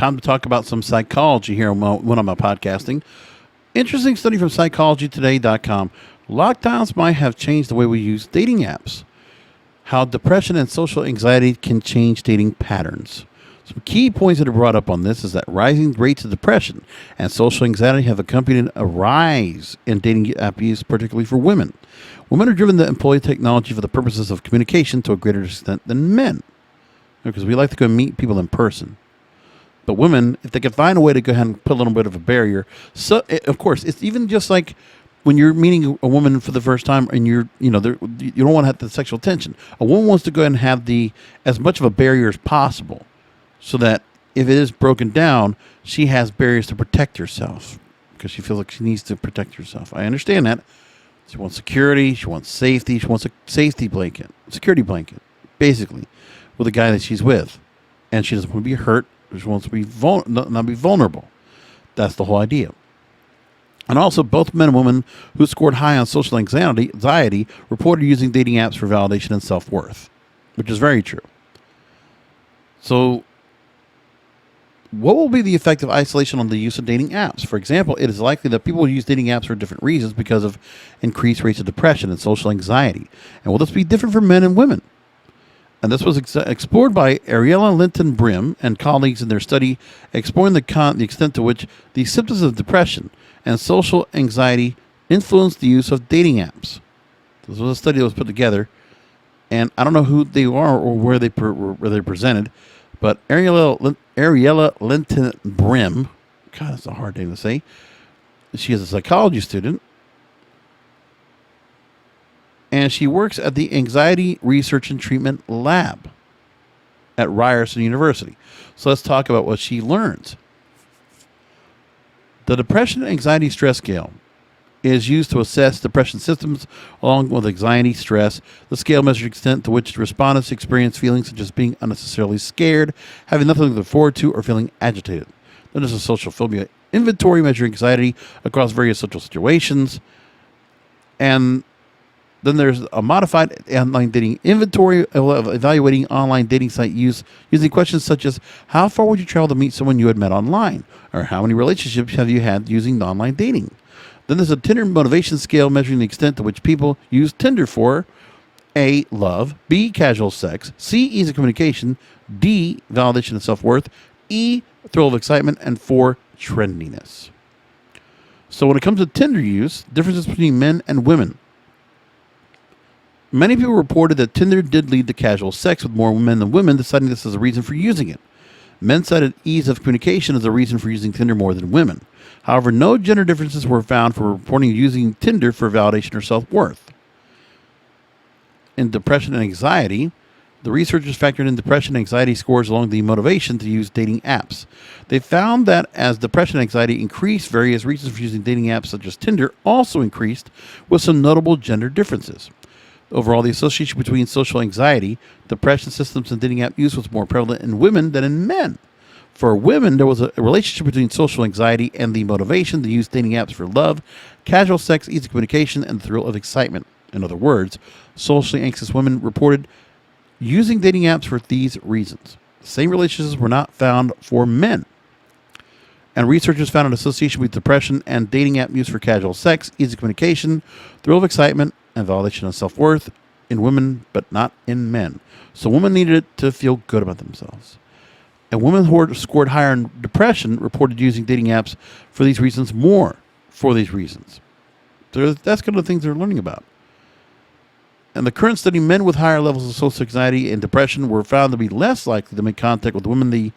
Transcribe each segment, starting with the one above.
time to talk about some psychology here when I'm podcasting. Interesting study from psychologytoday.com. Lockdowns might have changed the way we use dating apps. How depression and social anxiety can change dating patterns. Some key points that are brought up on this is that rising rates of depression and social anxiety have accompanied a rise in dating app use, particularly for women. Women are driven to employ technology for the purposes of communication to a greater extent than men, because we like to go meet people in person. But women, if they can find a way to go ahead and put a little bit of a barrier, so of course, it's even just like when you're meeting a woman for the first time and you don't want to have the sexual tension. A woman wants to go ahead and have as much of a barrier as possible, so that if it is broken down, she has barriers to protect herself because she feels like she needs to protect herself. I understand that. She wants security. She wants safety. She wants a security blanket, basically, with the guy that she's with, and she doesn't want to be hurt. She wants to be not be vulnerable. That's the whole idea. And also, both men and women who scored high on social anxiety reported using dating apps for validation and self-worth, which is very true. So, what will be the effect of isolation on the use of dating apps? For example, it is likely that people will use dating apps for different reasons because of increased rates of depression and social anxiety. And will this be different for men and women? And this was explored by Ariella Linton Brim and colleagues in their study, exploring the extent to which the symptoms of depression and social anxiety influence the use of dating apps. This was a study that was put together, and I don't know who they are or where they're presented, but Ariella Linton Brim, God, that's a hard name to say. She is a psychology student, and she works at the Anxiety Research and Treatment Lab at Ryerson University. So let's talk about what she learns. The Depression Anxiety Stress Scale is used to assess depression symptoms along with anxiety, stress. The scale measures the extent to which respondents experience feelings such as being unnecessarily scared, having nothing to look forward to, or feeling agitated. Then there's a social phobia inventory measuring anxiety across various social situations. And then there's a modified online dating inventory of evaluating online dating site use using questions such as, how far would you travel to meet someone you had met online? Or how many relationships have you had using online dating? Then there's a Tinder motivation scale measuring the extent to which people use Tinder for A, love, B, casual sex, C, ease of communication, D, validation and self-worth, E, thrill of excitement, and 4, trendiness. So when it comes to Tinder use, differences between men and women. Many people reported that Tinder did lead to casual sex, with more men than women deciding this as a reason for using it. Men cited ease of communication as a reason for using Tinder more than women. However, no gender differences were found for reporting using Tinder for validation or self-worth. In depression and anxiety, the researchers factored in depression and anxiety scores along the motivation to use dating apps. They found that as depression and anxiety increased, various reasons for using dating apps such as Tinder also increased, with some notable gender differences. Overall, the association between social anxiety, depression symptoms, and dating app use was more prevalent in women than in men. For women, there was a relationship between social anxiety and the motivation to use dating apps for love, casual sex, easy communication, and the thrill of excitement. In other words, socially anxious women reported using dating apps for these reasons. The same relationships were not found for men. And researchers found an association with depression and dating app use for casual sex, easy communication, thrill of excitement, and validation of self-worth in women, but not in men. So women needed to feel good about themselves. And women who scored higher in depression reported using dating apps for these reasons more for these reasons. So that's kind of the things they're learning about. In the current study, men with higher levels of social anxiety and depression were found to be less likely to make contact with women they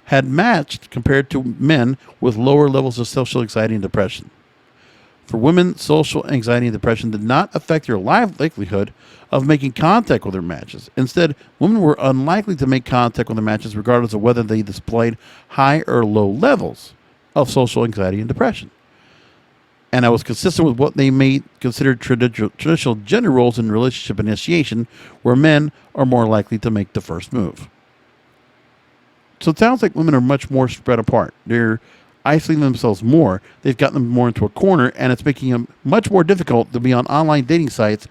had matched compared to men with lower levels of social anxiety and depression. For women, social anxiety and depression did not affect their likelihood of making contact with their matches. Instead, women were unlikely to make contact with their matches regardless of whether they displayed high or low levels of social anxiety and depression. And that was consistent with what they may consider traditional gender roles in relationship initiation, where men are more likely to make the first move. So it sounds like women are much more spread apart. They're isolating themselves more. They've gotten them more into a corner, and it's making them much more difficult to be on online dating sites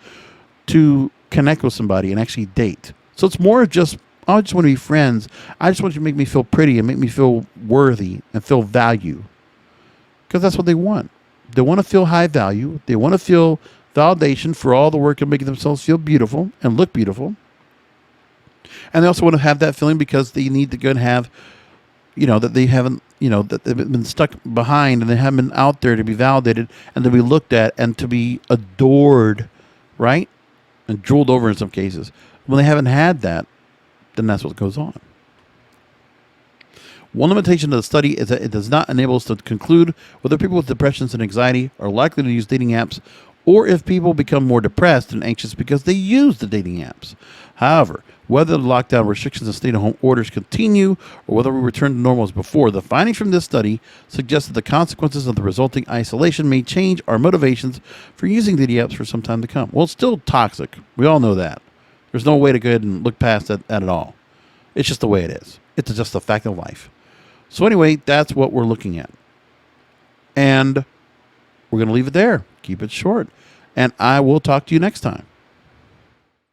to connect with somebody and actually date. So it's more just I just want to be friends. I just want you to make me feel pretty and make me feel worthy and feel value. Because that's what they want. They want to feel high value. They want to feel validation for all the work of making themselves feel beautiful and look beautiful. And they also want to have that feeling because they need to go and have, that they haven't, that they've been stuck behind and they haven't been out there to be validated and to be looked at and to be adored, right? And drooled over in some cases. When they haven't had that, then that's what goes on. One limitation of the study is that it does not enable us to conclude whether people with depressions and anxiety are likely to use dating apps or if people become more depressed and anxious because they use the dating apps. However, whether the lockdown restrictions and stay-at-home orders continue or whether we return to normal as before, the findings from this study suggest that the consequences of the resulting isolation may change our motivations for using dating apps for some time to come. Well, it's still toxic. We all know that. There's no way to go ahead and look past that at all. It's just the way it is. It's just a fact of life. So anyway, that's what we're looking at. And we're going to leave it there. Keep it short. And I will talk to you next time.